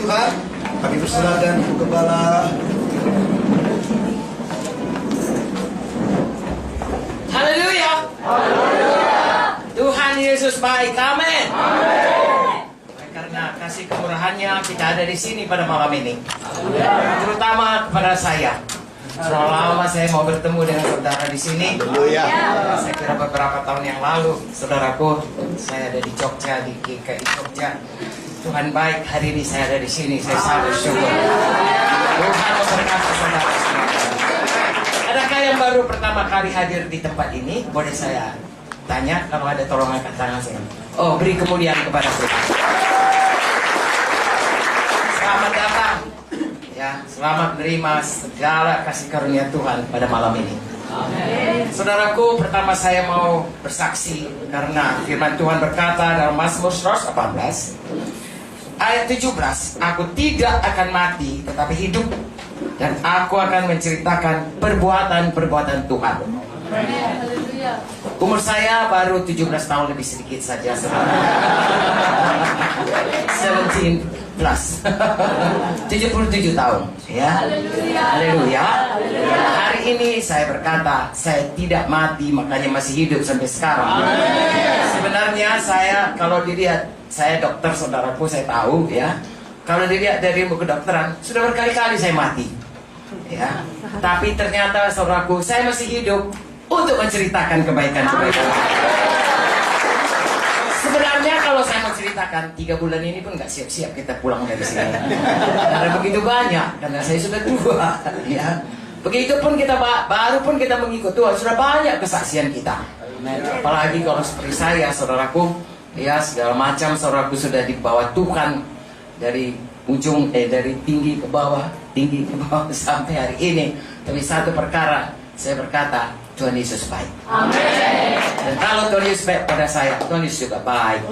Tuhan. Kami persilakan Ibu Gembala. Haleluya. Tuhan Yesus baik. Amin. Karena kasih kemurahannya kita ada di sini pada malam ini. Terutama kepada saya. Sudah lama saya mau bertemu dengan saudara di sini. Saya kira beberapa tahun yang lalu, saudaraku, saya ada di Jogja, di GKI Jogja. Tuhan baik, hari ini saya ada di sini. Saya sangat bersyukur. Tuhan memberkati saudara semua. Adakah yang baru pertama kali hadir di tempat ini? Boleh saya tanya? Kalau ada tolong angkat tangan saya. Oh, beri kemuliaan kepada Tuhan. Selamat datang. Ya, selamat menerima segala kasih karunia Tuhan pada malam ini. Amin. Saudaraku, pertama saya mau bersaksi karena firman Tuhan berkata dalam Mazmur 118 ayat 17, aku tidak akan mati tetapi hidup dan aku akan menceritakan perbuatan-perbuatan Tuhan. Umur saya baru 17 tahun lebih sedikit saja. 17 plus 77 tahun ya. Haleluya. Hari ini saya berkata saya tidak mati, makanya masih hidup sampai sekarang. Sebenarnya saya kalau dilihat, saya dokter saudaraku, saya tahu ya, kalau dilihat dari ilmu kedokteran sudah berkali-kali saya mati ya. Tapi ternyata saudaraku, saya masih hidup untuk menceritakan kebaikan-kebaikan. Sebenarnya kalau saya menceritakan 3 bulan ini pun nggak siap-siap kita pulang dari sini. Karena begitu banyak, karena saya sudah tua. Ya. Begitupun kita baru pun kita mengikut Tuhan, sudah banyak kesaksian kita. Apalagi kalau seperti saya, saudaraku, ya segala macam saudaraku sudah dibawa Tuhan dari ujung dari tinggi ke bawah sampai hari ini. Tapi satu perkara saya berkata, Tuhan Yesus baik. Amin. Dan kalau Tuhan Yesus baik pada saya, Tuhan Yesus juga baik.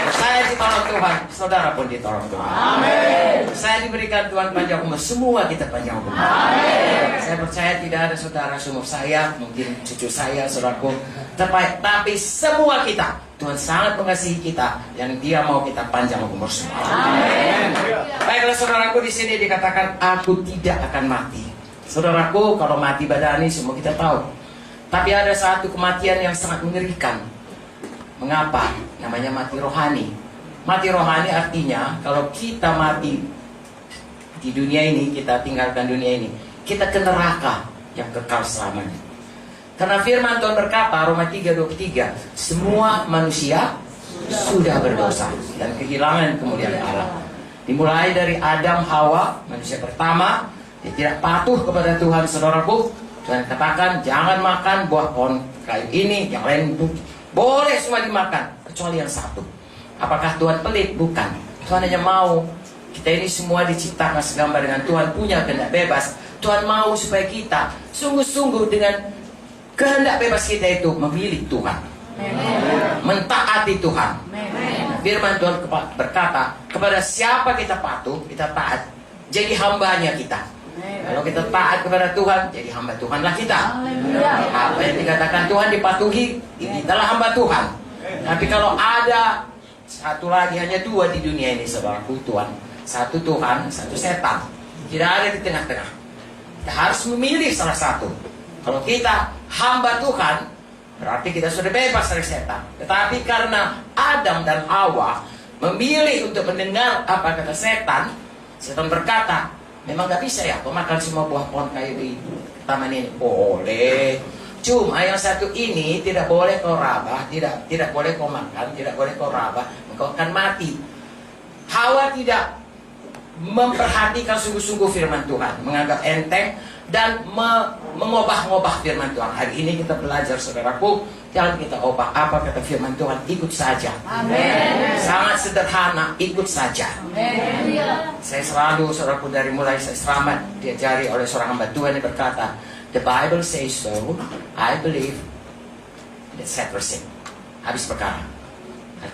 Saya ditolong Tuhan, saudara pun ditolong Tuhan. Amin. Saya diberikan Tuhan panjang umur, semua kita panjang umur. Amin. Saya percaya tidak ada saudara seumur saya, mungkin cucu saya, saudaraku, tapi semua kita, Tuhan sangat mengasihi kita, yang Dia mau kita panjang umur semua. Amin. Baiklah saudaraku, di sini dikatakan aku tidak akan mati. Saudaraku, kalau mati badani semua kita tahu. Tapi ada satu kematian yang sangat mengerikan. Mengapa? Namanya mati rohani. Mati rohani artinya kalau kita mati di dunia ini, kita tinggalkan dunia ini, kita ke neraka yang kekal selamanya. Karena firman Tuhan berkata, Roma 3:23, semua manusia sudah berdosa dan kehilangan kemuliaan Allah. Dimulai dari Adam, Hawa, manusia pertama, dia tidak patuh kepada Tuhan, saudaraku. Tuhan katakan jangan makan buah pohon kayu ini, yang lain boleh semua dimakan kecuali yang satu. Apakah Tuhan pelit? Bukan. Tuhan hanya mau kita ini semua diciptakan segambar dengan Tuhan, punya kehendak bebas. Tuhan mau supaya kita sungguh-sungguh dengan kehendak bebas kita itu memilih Tuhan, mentaati Tuhan. Firman Tuhan berkata, kepada siapa kita patuh, kita taat, jadi hambanya kita. Kalau kita taat kepada Tuhan, jadi hamba Tuhanlah kita. Apa yang dikatakan Tuhan dipatuhi, italah hamba Tuhan. Tapi kalau ada satu lagi, hanya dua di dunia ini, saudaraku, Tuhan. Satu Tuhan, satu setan. Tidak ada di tengah-tengah. Kita harus memilih salah satu. Kalau kita hamba Tuhan, berarti kita sudah bebas dari setan. Tetapi karena Adam dan Hawa memilih untuk mendengar apa kata setan, setan berkata, memang gak bisa ya kau makan semua buah pohon kayu di taman ini? Boleh. Cuma yang satu ini tidak boleh kau rabah, tidak boleh kau makan, tidak boleh kau rabah, engkau akan mati. Hawa tidak memperhatikan sungguh-sungguh firman Tuhan, menganggap enteng dan mengubah-ngubah firman Tuhan. Hari ini kita belajar, saudaraku, jangan kita ubah apa kata firman Tuhan, ikut saja. Amin. Sangat sederhana, ikut saja. Amin. Saya selalu, saudaraku, dari mulai saya selamat diajari oleh seorang hamba Tuhan yang berkata, the Bible says so, I believe, that's everything. Habis perkara.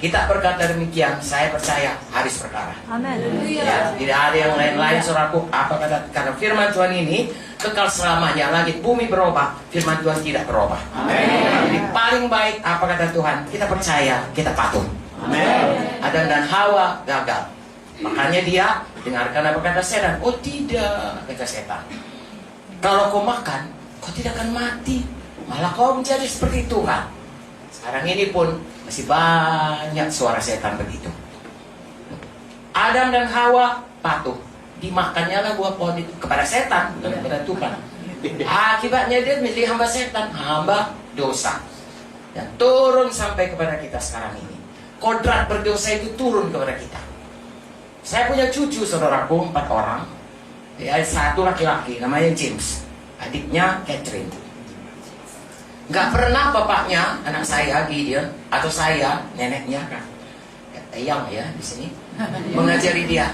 Kita berkata demikian, saya percaya habis perkara. Amin. Ya, tidak ada yang lain-lain, saudaraku. Apa kata, karena firman Tuhan ini kekal selamanya. Langit bumi berubah, firman Tuhan tidak berubah. Amin. Jadi paling baik apa kata Tuhan, kita percaya, kita patuh. Amin. Adam dan Hawa gagal. Makanya dia dengarkan apa kata setan. Oh tidak, kata setan. Kalau kau makan, kau tidak akan mati. Malah kau menjadi seperti Tuhan. Sekarang ini pun masih banyak suara setan begitu. Adam dan Hawa patuh. Dimakannya lah buah pohon itu kepada setan, bukan kepada Tuhan. Akibatnya dia menjadi hamba setan, hamba dosa. Dan turun sampai kepada kita sekarang ini. Kodrat berdosa itu turun kepada kita. Saya punya cucu, saudaraku, 4 orang. Ya, 1 laki-laki, namanya James. Adiknya Catherine. Gak pernah bapaknya, anak saya Gideon, atau saya, neneknya kan, Eyang ya di sini, mengajari dia,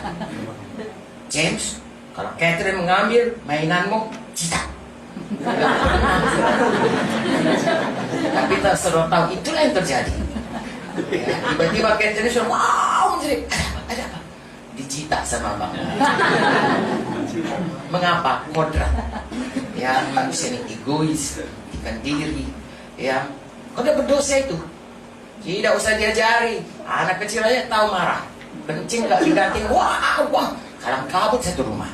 James, kalau Catherine mengambil mainanmu, cita. Tapi tak saudara tahu, itulah yang terjadi. Ya, tiba-tiba Catherine sudah, wow, menjadi, ada apa? Dicita sama bang. Mengapa? Kodrat. Ya, manusia ini egois, ikan diri. Ya, kodrat berdosa itu. Tidak usah diajari. Anak kecil aja tahu marah. Kencing gak diganti, wah, kalang kabut satu rumah.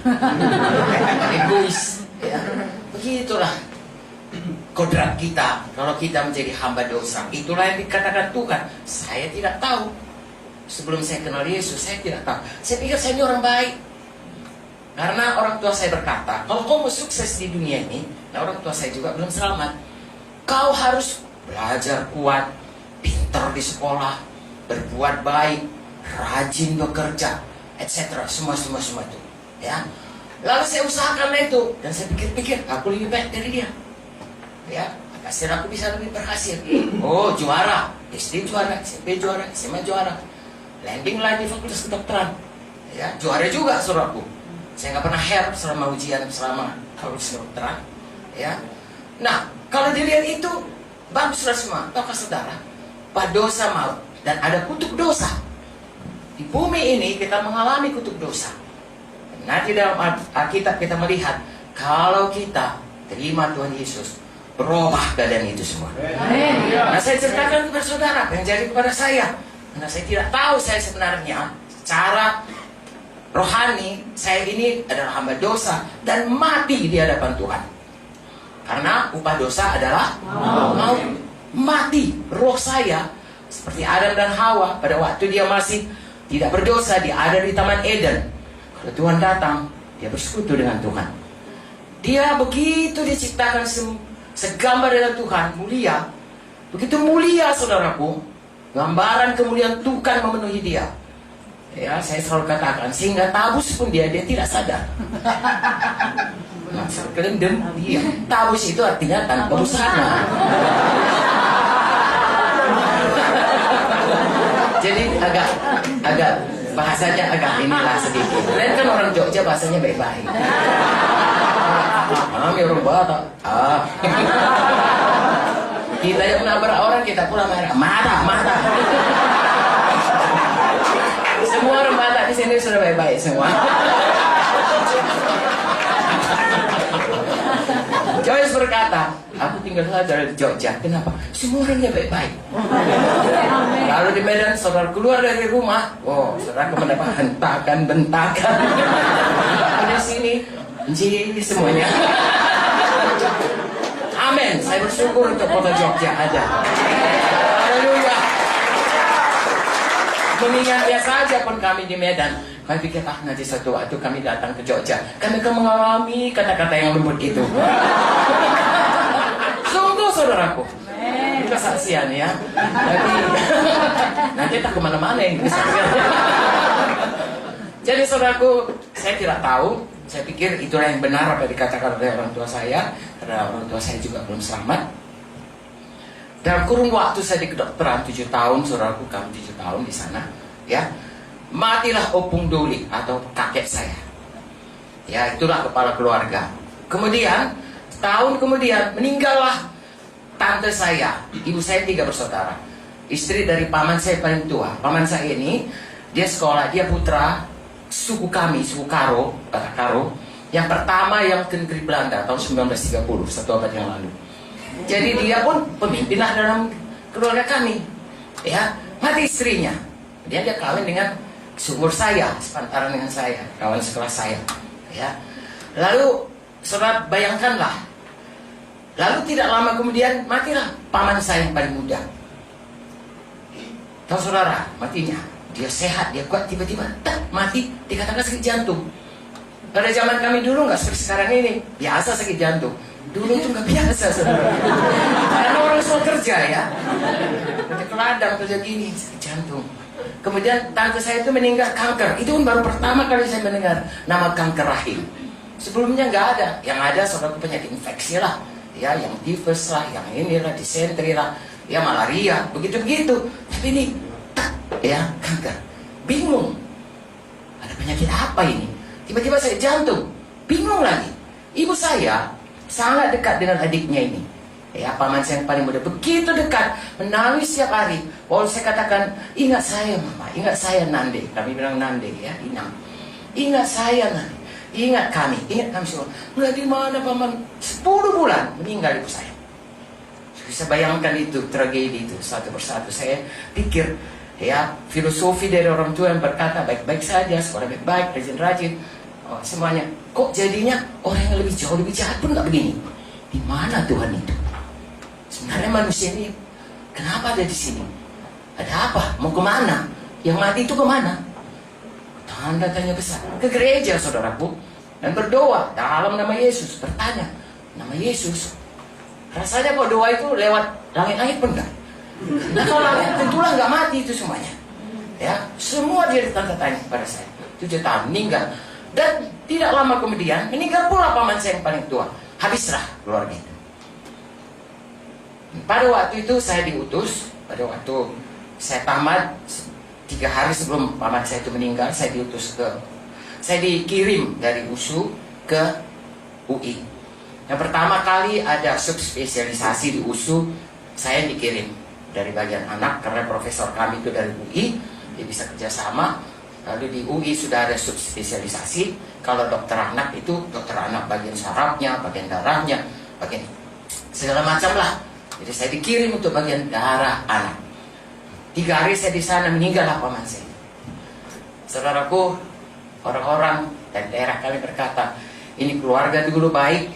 Egois. Ya, begitulah kodrat kita. Kalau kita menjadi hamba dosa, itulah yang dikatakan Tuhan. Saya tidak tahu. Sebelum saya kenal Yesus, saya tidak tahu. Saya pikir saya ini orang baik. Karena orang tua saya berkata, kalau kau mau sukses di dunia ini, nah orang tua saya juga belum selamat, kau harus belajar kuat, pintar di sekolah, berbuat baik, rajin bekerja, etc. Semua itu. Ya. Lalu saya usahakan itu, dan saya pikir-pikir, aku lebih baik dari dia. Ya, pasti aku bisa lebih berhasil. Oh, juara, SD juara, SMP juara, SMA juara. Landing line di fakultas kedokteran, ya juara juga saudaraku. Saya nggak pernah help selama ujian selama fakultas kedokteran, ya. Nah kalau dilihat itu baguslah semua. Tahukah saudara, pada dosa maut dan ada kutuk dosa di bumi ini, kita mengalami kutuk dosa. Nanti dalam Alkitab kita melihat kalau kita terima Tuhan Yesus, berubah keadaan itu semua. Nah saya ceritakan kepada saudara yang jadi kepada saya. Karena saya tidak tahu saya sebenarnya secara rohani saya ini adalah hamba dosa dan mati di hadapan Tuhan. Karena upah dosa adalah maut. Mati. Roh saya seperti Adam dan Hawa pada waktu dia masih tidak berdosa, dia ada di Taman Eden. Kalau Tuhan datang, dia bersekutu dengan Tuhan. Dia begitu diciptakan segambar dengan Tuhan, mulia. Begitu mulia saudaraku. Gambaran kemuliaan Tuhan memenuhi dia. Ya, saya selalu katakan, sehingga tabus pun dia tidak sadar. Maksud kelendem dia. Tabus itu artinya tanpa busana. Jadi agak bahasanya agak inilah sedikit. Kalian kan orang Jogja bahasanya baik-baik. Kami orang Batak. Kita yang menabrak orang, kita pula marah. Mata. Semua orang Batak di sini sudah baik-baik semua. Joyce berkata, aku tinggal saja di Jogja. Kenapa? Semua orangnya baik-baik. Kalau di Medan, saudara keluar dari rumah, oh, saudara mendapat hentakan-bentakan. Di sini, jadi semuanya. Amin. Saya bersyukur untuk kota Jogja ada. Haleluya. Mengingatnya saja pun kami di Medan, kami pikir nanti satu waktu kami datang ke Jogja, kami akan mengalami kata-kata yang lembut itu. Sungguh saudaraku, ini kesaksian ya. Jadi nanti tak kemana-mana yang kesaksian. Jadi saudaraku, saya tidak tahu. Saya pikir itulah yang benar apa dikatakan oleh orang tua saya. Karena orang tua saya juga belum selamat. Dalam kurun waktu saya di kedokteran 7 tahun, saudaraku, kami 7 tahun di sana, ya, matilah Opung Doli atau kakek saya. Ya, itulah kepala keluarga. Kemudian tahun kemudian meninggallah tante saya. Ibu saya 3 bersaudara. Istri dari paman saya paling tua. Paman saya ini dia sekolah, dia putra suku kami, suku Karo, Karo, yang pertama yang ke negeri Belanda tahun 1930, 1 abad yang lalu. Jadi dia pun pemimpinlah dalam keluarga kami. Ya, mati istrinya. Dia kawin dengan seumur saya, sepantaran dengan saya, kawan sekelas saya, ya. Lalu saudara bayangkanlah, lalu tidak lama kemudian matilah paman saya yang paling muda. Tahu saudara, matinya. Dia sehat, dia kuat, tiba-tiba mati, dikatakan sakit jantung. Pada zaman kami dulu nggak seperti sekarang ini, biasa sakit jantung. Dulu itu nggak biasa, saudara. Karena orang semua kerja ya, kerja ke ladang, kerja gini, sakit jantung. Kemudian tante saya itu meninggal kanker. Itu pun baru pertama kali saya mendengar nama kanker rahim. Sebelumnya nggak ada. Yang ada saudara penyakit infeksi lah, ya, yang tifus lah, yang inilah, disentri lah, ya malaria, begitu-begitu. Tapi ini, ya kanker. Bingung. Ada penyakit apa ini? Tiba-tiba saya jantung. Bingung lagi. Ibu saya sangat dekat dengan adiknya ini. Ya, paman saya yang paling muda. Begitu dekat. Menangis setiap hari. Kalau saya katakan, ingat saya mama, ingat saya Nande. Kami bilang Nande ya, Inang. Ingat saya Nande. Ingat kami semua. Udah di mana paman? 10 bulan meninggal ibu saya. Bisa bayangkan itu, tragedi itu satu persatu. Saya pikir, ya, filosofi dari orang tua yang berkata baik-baik saja, sekolah baik-baik, rajin-rajin, semuanya. Kok jadinya orang yang lebih jauh lebih jahat pun nggak begini? Di mana Tuhan itu? Sebenarnya manusia ini kenapa ada di sini? Ada apa? Mau kemana? Yang mati itu kemana? Tanda tanya besar. Ke gereja saudaraku, dan berdoa dalam nama Yesus. Bertanya, nama Yesus. Rasanya kok doa itu lewat langit-langit pun enggak? Nah kalau langit tentulah nggak mati itu semuanya. Ya, semua dia tanda tanya kepada saya. 7 tahun meninggal. Dan tidak lama kemudian meninggal pula paman saya yang paling tua. Habislah keluarga itu. Pada waktu itu saya diutus. Pada waktu saya tamat 3 hari sebelum paman saya itu meninggal, saya dikirim dari USU ke UI. Yang pertama kali ada subspesialisasi di USU, saya dikirim dari bagian anak karena profesor kami itu dari UI, dia bisa kerjasama. Lalu di UI sudah ada subspesialisasi. Kalau dokter anak itu dokter anak bagian sarafnya, bagian darahnya, bagian segala macam lah. Jadi saya dikirim untuk bagian darah anak. 3 hari saya di sana, meninggallah paman saya. Saudaraku, orang-orang dari daerah kami berkata, ini keluarga dulu baik,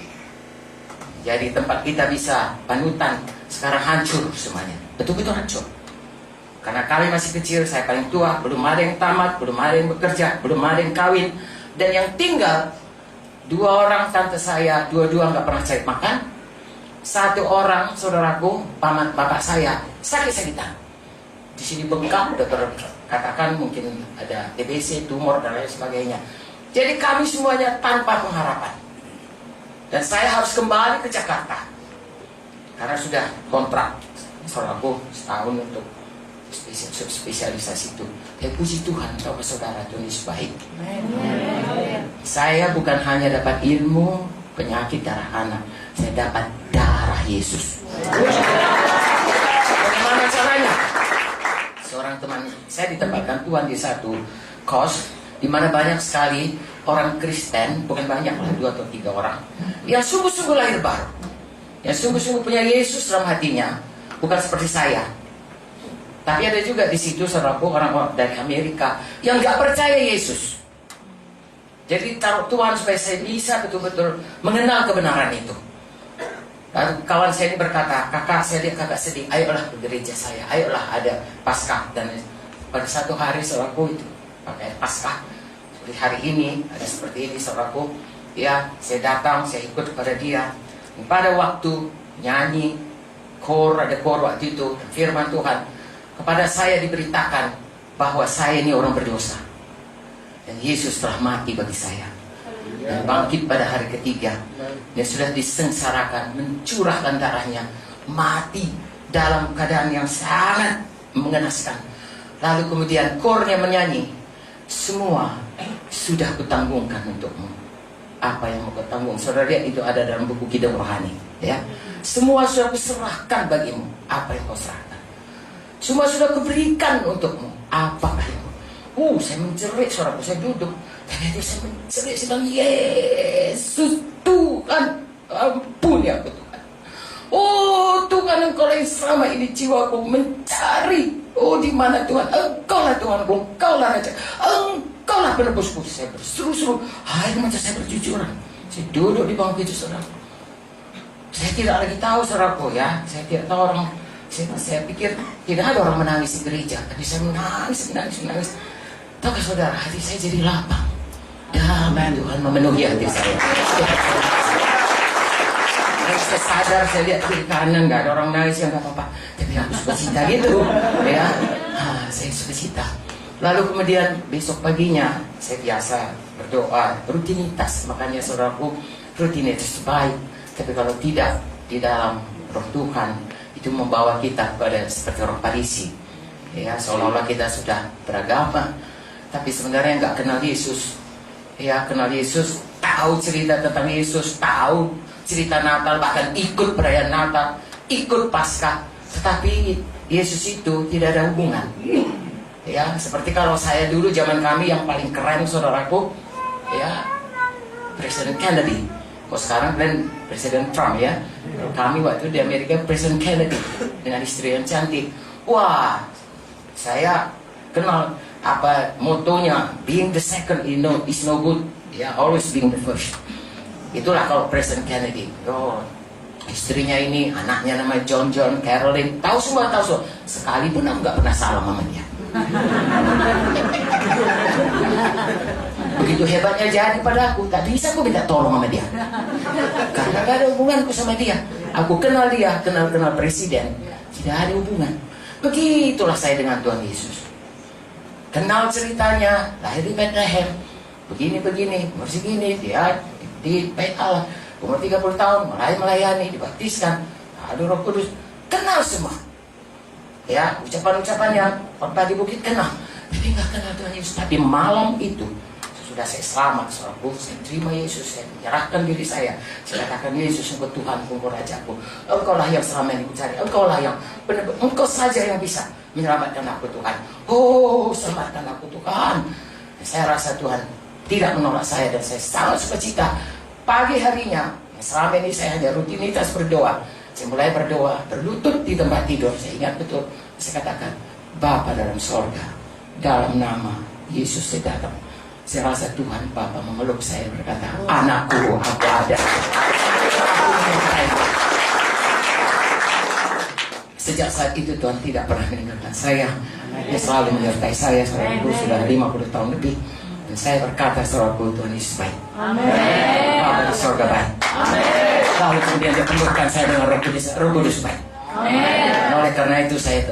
jadi tempat kita bisa panutan, sekarang hancur semuanya. Betul-betul hancur. Karena kami masih kecil, saya paling tua, belum ada yang tamat, belum ada yang bekerja, belum ada yang kawin. Dan yang tinggal 2 orang tante saya, 2-2 nggak pernah cari makan. 1 orang saudaraku, paman bapak saya, sakit-sakitan. Di sini bengkak, dokter katakan mungkin ada TBC, tumor dan lain sebagainya. Jadi kami semuanya tanpa pengharapan. Dan saya harus kembali ke Jakarta. Karena sudah kontrak saudaraku setahun untuk spesialisasi itu. Tapi puji Tuhan, tahu saudara, Tuhan Yesus baik. Saya bukan hanya dapat ilmu penyakit darah anak, saya dapat darah Yesus. Bagaimana caranya? Seorang teman saya ditempatkan Tuhan di satu kos di mana banyak sekali orang Kristen, bukan banyak lah, 2 atau 3 orang yang sungguh-sungguh lahir baru, yang sungguh-sungguh punya Yesus dalam hatinya, bukan seperti saya. Tapi ada juga di situ saudaraku orang-orang dari Amerika yang nggak percaya Yesus. Jadi taruh Tuhan supaya saya bisa betul-betul mengenal kebenaran itu. Lalu kawan saya ini berkata, kakak, saya lihat kakak sedih, ayolah ke gereja saya, ayolah ada Paskah. Dan pada satu hari saudaraku itu pakai Paskah, seperti hari ini ada seperti ini saudaraku. Ya, saya datang, saya ikut kepada dia. Dan pada waktu nyanyi ada kor waktu itu, firman Tuhan kepada saya diberitakan bahwa saya ini orang berdosa dan Yesus telah mati bagi saya dan bangkit pada hari ketiga. Dia sudah disengsarakan, mencurahkan darahnya, mati dalam keadaan yang sangat mengenaskan. Lalu kemudian kornya menyanyi, semua sudah kutanggungan untukmu. Apa yang mau kutanggung? Saudara lihat itu ada dalam buku Kidung Rohani, ya. Semua sudah kuserahkan bagimu. Apa yang kau serahkan? Semua sudah kuberikan untukmu. Apakah itu? Saya mencerit, saudaraku, saya duduk. Ternyata saya mencerit, saya bilang, Yesus Tuhan, ampuni aku Tuhan. Oh Tuhan, Engkau yang selama ini jiwaku mencari. Oh di mana Tuhan? Engkau lah Tuhanku, Engkau lah Raja, Engkau lah penebusku. Saya berseru-seru, hai macam saya berjujuran. Saya duduk di bangku itu, saudaraku. Saya tidak lagi tahu, saudaraku, ya. Saya tidak tahu orang. Saya pikir tidak ada orang menangis di gereja, tapi saya menangis. Tahukah saudara, hati saya jadi lapang. Damai Tuhan memenuhi hati saya. Saya sadar, saya lihat kiri kanan nggak ada orang nangis, ya nggak apa-apa. Tapi aku suka cita gitu, ya. Saya suka cita. Lalu kemudian besok paginya saya biasa berdoa, rutinitas. Makanya saudaraku, rutinitas baik. Tapi kalau tidak di dalam Roh Tuhan, itu membawa kita kepada seperti orang Farisi, ya, seolah-olah kita sudah beragama, tapi sebenarnya nggak kenal Yesus. Ya, kenal Yesus, tahu cerita tentang Yesus, tahu cerita Natal, bahkan ikut perayaan Natal, ikut Paskah, tetapi Yesus itu tidak ada hubungan. Ya, seperti kalau saya dulu zaman kami yang paling keren, saudaraku, ya, Presiden Kennedy. Kok sekarang kan Presiden Trump, ya. Kami waktu di Amerika Presiden Kennedy dengan istri yang cantik. Wah, saya kenal apa motonya, being the second is no good, ya, always being the first. Itulah kalau Presiden Kennedy. Oh, istrinya ini, anaknya nama John, Caroline, tahu semua. Sekalipun aku nggak pernah salam sama dia. Begitu hebatnya jadi pada aku, tak bisa aku minta tolong sama dia, karena gak ada hubunganku sama dia. Aku kenal dia, kenal presiden, tidak ada hubungan. Begitulah saya dengan Tuhan Yesus. Kenal ceritanya, lahir di Bethlehem, begini, umur segini, dia di Bait Allah, umur 30 tahun, mulai melayani, dibaptiskan, lalu Roh Kudus, kenal semua. Ya, ucapan-ucapannya, khotbah di bukit kenal, tapi nggak kenal Tuhan Yesus. Tapi malam itu, sudah saya selamat, saudaraku, saya terima Yesus, saya menyerahkan diri saya katakan, Yesus, Engkau Tuhanku, Engkau Rajaku, Engkau lah yang selama ini kucari, Engkau lah yang benar, Engkau saja yang bisa menyelamatkan aku, Tuhan. Oh, selamatkan aku, Tuhan. Dan saya rasa Tuhan tidak menolak saya, dan saya sangat sukacita. Pagi harinya, selama ini saya hanya rutinitas berdoa. Saya mulai berdoa, berlutut di tempat tidur. Saya ingat betul, saya katakan, Bapa dalam sorga, dalam nama Yesus saya datang. Saya rasa Tuhan Bapa memeluk saya, berkata, anakku, aku ada. Sejak saat itu Tuhan tidak pernah meninggalkan saya. Dia selalu menyertai saya. Saya itu sudah 50 tahun lebih. Dan saya berkata, saudaraku, Tuhan Yesus baik. Amin. Bapa di sorga baik. Amin. Lalu kemudian dia penuhkan saya dengan Roh Kudus baik. Amin. Dan oleh karena itu saya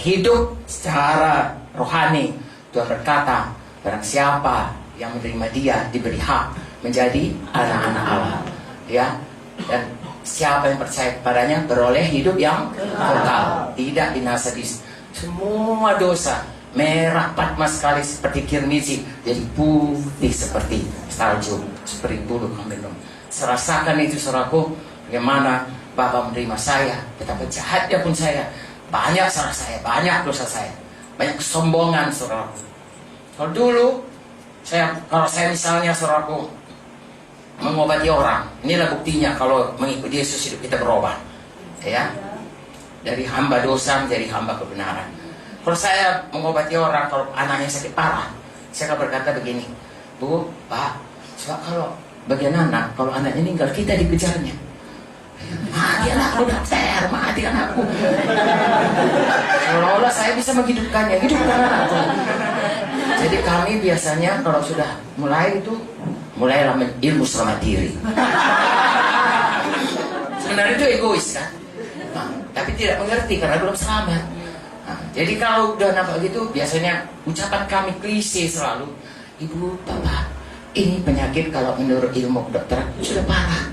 hidup secara rohani. Tuhan berkata, barang siapa yang menerima dia diberi hak menjadi anak-anak Allah, ya. Dan siapa yang percaya kepadanya beroleh hidup yang kekal, tidak binasa di semua dosa. Merah patma sekali seperti kirmizi, jadi putih seperti salju, seperti bulu kambing. Serasakan itu, saudaraku, bagaimana Bapa menerima saya, betapa jahatnya pun saya, banyak salah saya, banyak dosa saya, banyak kesombongan, saudaraku. Kalau dulu kalau saya misalnya, saudaraku, mengobati orang, inilah buktinya kalau mengikuti Yesus hidup kita berubah, ya, dari hamba dosa menjadi hamba kebenaran. Kalau saya mengobati orang, kalau anaknya sakit parah, saya akan berkata begini, Bu, Pak, sebab kalau bagian anak, kalau anaknya meninggal, kita dikejarnya. Mati anakku, dokter, mati anakku. Seolah-olah saya bisa menghidupkannya, hidupkan anakku. Jadi kami biasanya kalau sudah mulailah ilmu selamat diri. Sebenarnya itu egois, kan? Nah, tapi tidak mengerti karena belum selamat. Nah, jadi kalau udah nampak gitu, biasanya ucapan kami klise selalu, Ibu, Bapak, ini penyakit kalau menurut ilmu dokter sudah parah.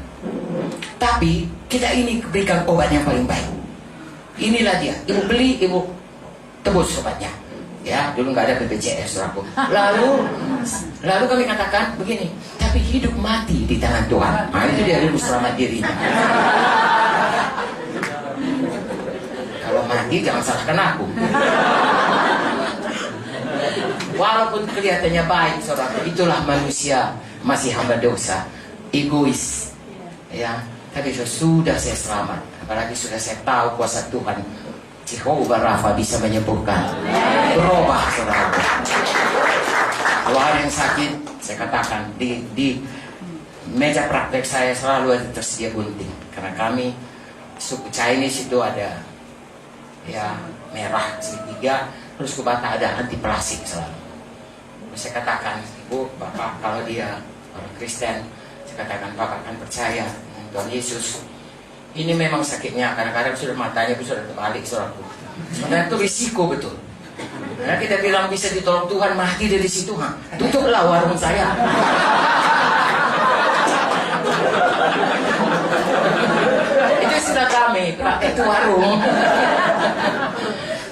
Tapi kita ini berikan obat yang paling baik. Inilah dia, Ibu beli, Ibu tebus obatnya. Ya, dulu nggak ada BPJS, saudaraku. Lalu kami katakan begini, tapi hidup mati di tangan Tuhan. Nah, itu dia ilmu selamat diri. Kalau mati jangan salahkan aku. Walaupun kelihatannya baik, saudara, itulah manusia masih hamba dosa, egois, ya. Tapi sudah saya selamat. Apalagi sudah saya tahu kuasa Tuhan Jehovah Rafa bisa menyembuhkan. Berubah saudara. Kalau ada yang sakit, saya katakan di meja praktek saya selalu ada tersedia gunting. Karena kami suku Chinese itu ada ya merah segitiga, terus ke bata ada anti plastik selalu. Saya katakan, Ibu, Bapak, kalau dia orang Kristen, saya katakan Bapak akan percaya dengan Tuhan Yesus. Ini memang sakitnya, kadang-kadang sudah matanya sudah terbalik, saudaraku. Sebenarnya itu risiko betul. Karena kita bilang bisa ditolong Tuhan, mati dari situ, tutuplah warung saya. Itu sudah kami, itu warung.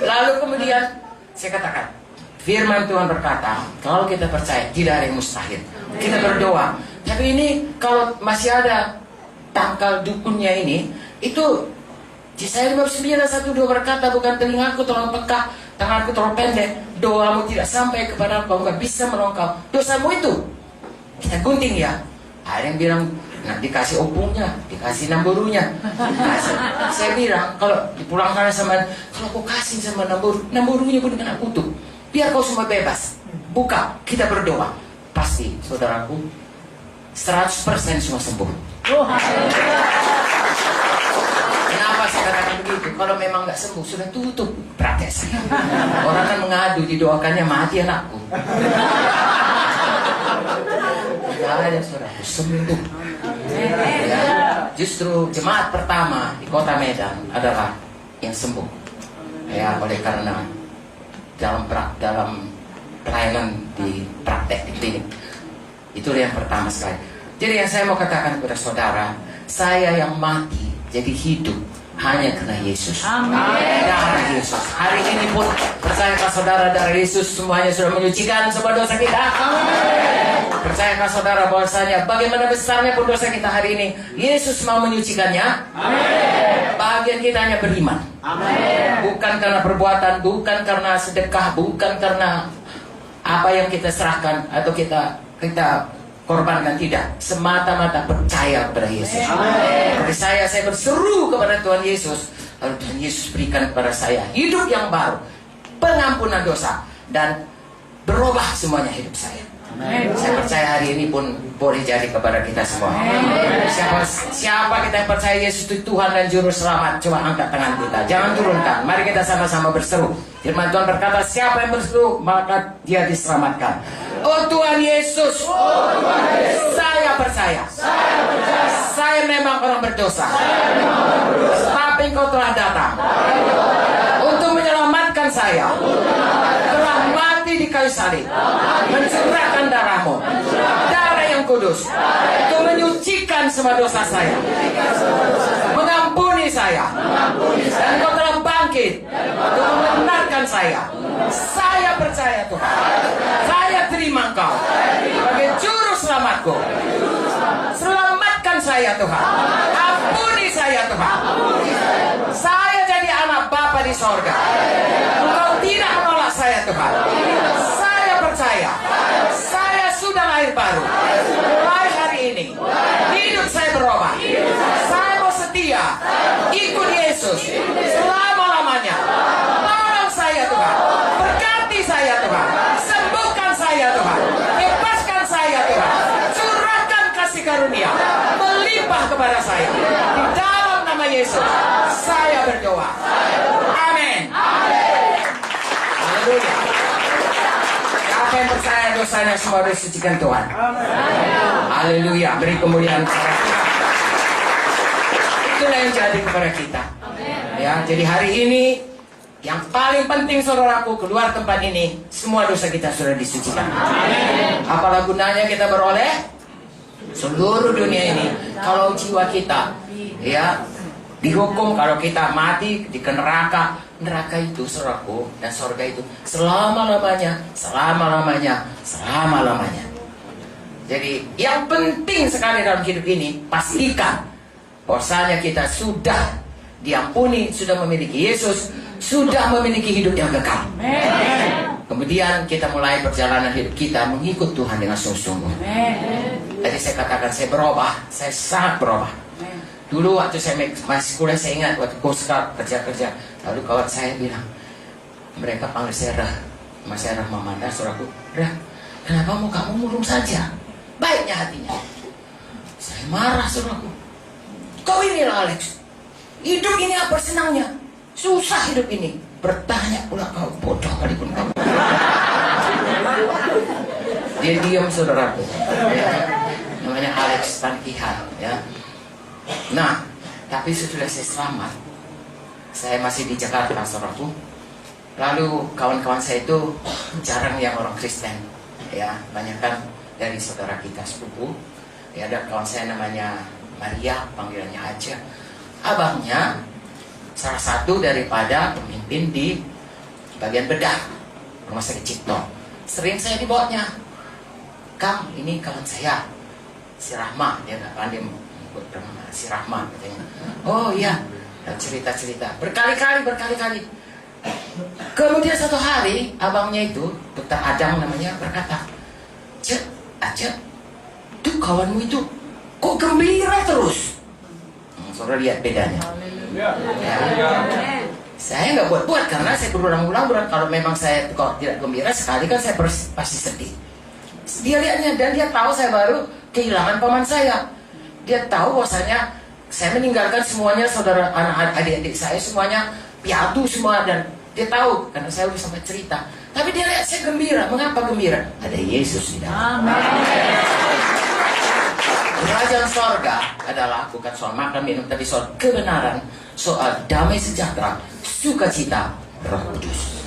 Lalu kemudian saya katakan, firman Tuhan berkata, kalau kita percaya tidak ada yang mustahil. Kita berdoa. Tapi ini kalau masih ada tangkal dukunnya ini, itu Yesaya 59:1-2 berkata, bukan telingaku terlalu peka, tanganku terlalu pendek, doamu tidak sampai kepada engkau, enggak bisa menolong kau. Dosamu itu kita gunting ya. Ada yang bilang, nah dikasih opungnya, dikasih namburunya. Saya bilang, kalau dipulangkan sama, kalau aku kasih sama namburunya pun dengan utuh, biar kau semua bebas. Buka, kita berdoa. Pasti, saudaraku, 100% semua sembuh. Kenapa saya katakan begitu? Kalau memang nggak sembuh, sudah tutup praktek saya. Orang kan mengadu, didoakannya mati anakku. Tidak ada saudaraku, sembuh. Ya, justru jemaat pertama di kota Medan adalah yang sembuh. Ya, oleh karena dalam pelayanan di praktek di klinik. Itu yang pertama sekali. Jadi yang saya mau katakan kepada saudara, saya yang mati jadi hidup hanya karena Yesus. Amin. Darah Yesus. Hari ini pun percayakah saudara, darah Yesus semuanya sudah menyucikan semua dosa kita. Amin. Percayakah saudara bahwasanya bagaimana besarnya pun dosa kita hari ini, Yesus mau menyucikannya. Amin. Bagian kita hanya beriman. Amin. Bukan karena perbuatan, bukan karena sedekah, bukan karena apa yang kita serahkan atau kita korbankan, tidak. Semata-mata percaya kepada Yesus. Seperti saya berseru kepada Tuhan Yesus, lalu Tuhan Yesus berikan kepada saya hidup yang baru, pengampunan dosa, dan berubah semuanya hidup saya. Amen. Saya percaya hari ini pun boleh jadi kepada kita semua. Siapa kita yang percaya Yesus itu Tuhan dan Juru Selamat, coba angkat tangan kita, jangan turunkan. Mari kita sama-sama berseru. Firman Tuhan berkata, siapa yang berseru maka dia diselamatkan. Oh Tuhan Yesus, saya percaya. Saya memang orang berdosa, tapi Engkau telah datang untuk menyelamatkan saya. Telah mati di kayu salib, mencurahkan darah-Mu, darah yang kudus, untuk menyucikan semua dosa saya, mengampuni saya, dan Engkau telah bangkit untuk membenarkan saya. Saya percaya Tuhan, saya terima Engkau sebagai Juru Selamatku. Selamatkan saya Tuhan, ampuni saya Tuhan. Saya jadi anak Bapa di sorga. Engkau tidak menolak saya Tuhan. Saya percaya, saya sudah lahir baru. Mulai hari ini hidup saya berubah. Saya mau setia ikut Yesus selama-lamanya. Tolong saya Tuhan, berkati saya Tuhan, sembuhkan saya Tuhan, bebaskan saya Tuhan, curahkan kasih karunia melimpah kepada saya. Di dalam nama Yesus saya berdoa. Amin. Haleluya. Siapa yang percaya dosanya semua disucikan Tuhan. Haleluya. Beri kemuliaan kepada Tuhan. Itulah yang jadi kepada kita. Ya, jadi hari ini yang paling penting saudaraku, keluar tempat ini semua dosa kita sudah disucikan. Apalah gunanya kita beroleh seluruh dunia ini kalau jiwa kita ya dihukum, kalau kita mati di neraka. Neraka itu saudaraku dan surga itu selama-lamanya, selama-lamanya, selama-lamanya. Jadi yang penting sekali dalam hidup ini, pastikan bahwasanya kita sudah diampuni, sudah memiliki Yesus, sudah memiliki hidup yang kekal. Kemudian kita mulai perjalanan hidup kita mengikut Tuhan dengan sungguh-sungguh. Jadi saya katakan saya berubah, saya sangat berubah. Dulu waktu saya masih kuliah, saya ingat waktu Coast Guard kerja-kerja. Lalu kawan saya bilang, mereka panggil saya Rah. Mas saya Rah Mamanda, saudaraku. Rah, kenapa mau kamu murung saja? Baiknya hatinya. Saya marah, saudaraku. Kau inilah Alex. Hidup ini apa senangnya? Susah hidup ini. Bertanya pula kau, bodoh kali pun kamu. Dia diam, saudaraku. Ya. Namanya Alex Tankihan, ya. Nah, tapi sesudah saya selamat, saya masih di Jakarta, saudaraku. Lalu kawan-kawan saya itu jarang yang orang Kristen, ya. Banyak kan dari saudara kita sepupu. Ya, ada kawan saya namanya Maria, panggilannya aja. Abangnya salah satu daripada pemimpin di bagian bedah rumah sakit Cipto. Sering saya dibawanya. Kang, ini kawan saya, si Rahma. Dia nggak pandai menyebut nama si Rahma katanya. Oh iya, dan cerita-cerita berkali-kali. Kemudian satu hari abangnya itu, Dr. Adam namanya, berkata, Cek, tuh kawanmu itu kok gembira terus. Saudara lihat bedanya. Ya. Saya nggak buat-buat karena saya berulang-ulang kalau memang saya kok tidak gembira sekali kan saya pasti sedih. Dia lihatnya dan dia tahu saya baru kehilangan paman saya. Dia tahu bahwasanya saya meninggalkan semuanya, saudara, adik-adik saya semuanya piatu semua, dan dia tahu karena saya udah sampai cerita. Tapi dia lihat saya gembira. Mengapa gembira? Ada Yesus di dalam. Kerajaan sorga adalah bukan soal makan minum, tapi soal kebenaran, soal damai sejahtera, sukacita, Roh Kudus.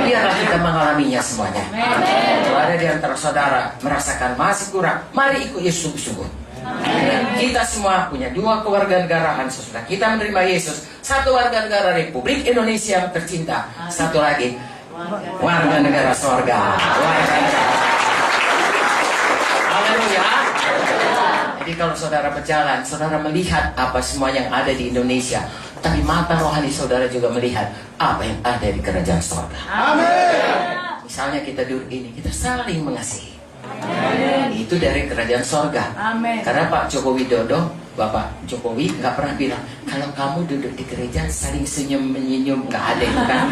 Biarlah kita mengalaminya semuanya. Kalau ada di antara saudara merasakan masih kurang, mari ikut Yesus sungguh-sungguh. Kita semua punya dua kewarganegaraan sesudah kita menerima Yesus. Satu warga negara Republik Indonesia yang tercinta, satu lagi warga negara sorga. Haleluya. Jadi kalau saudara berjalan, saudara melihat apa semua yang ada di Indonesia, tapi mata rohani saudara juga melihat apa yang ada di kerajaan sorga. Amin. Misalnya kita duduk ini, kita saling mengasihi. Amin. Itu dari kerajaan sorga. Amin. Karena Pak Joko Widodo, Bapak Jokowi nggak pernah bilang kalau kamu duduk di gereja saling senyum-menyenyum, nggak ada itu kan.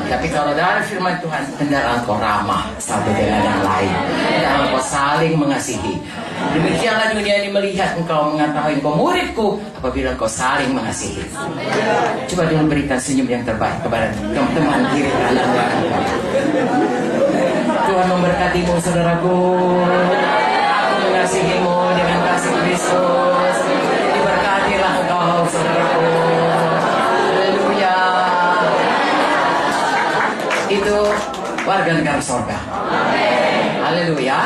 Tapi kalau dari firman Tuhan, hendaklah engkau ramah satu dengan yang lain, hendaklah engkau saling mengasihi. Demikianlah dunia ini melihat engkau mengetahui engkau muridku apabila engkau saling mengasihi. Coba dulu berikan senyum yang terbaik kepada teman kiri kanan. Tuhan memberkatimu, saudaraku. Aku mengasihimu dengan kasih Kristus. Diberkatilah engkau, saudaraku. Haleluya. Itu warga negara sorga. Haleluya.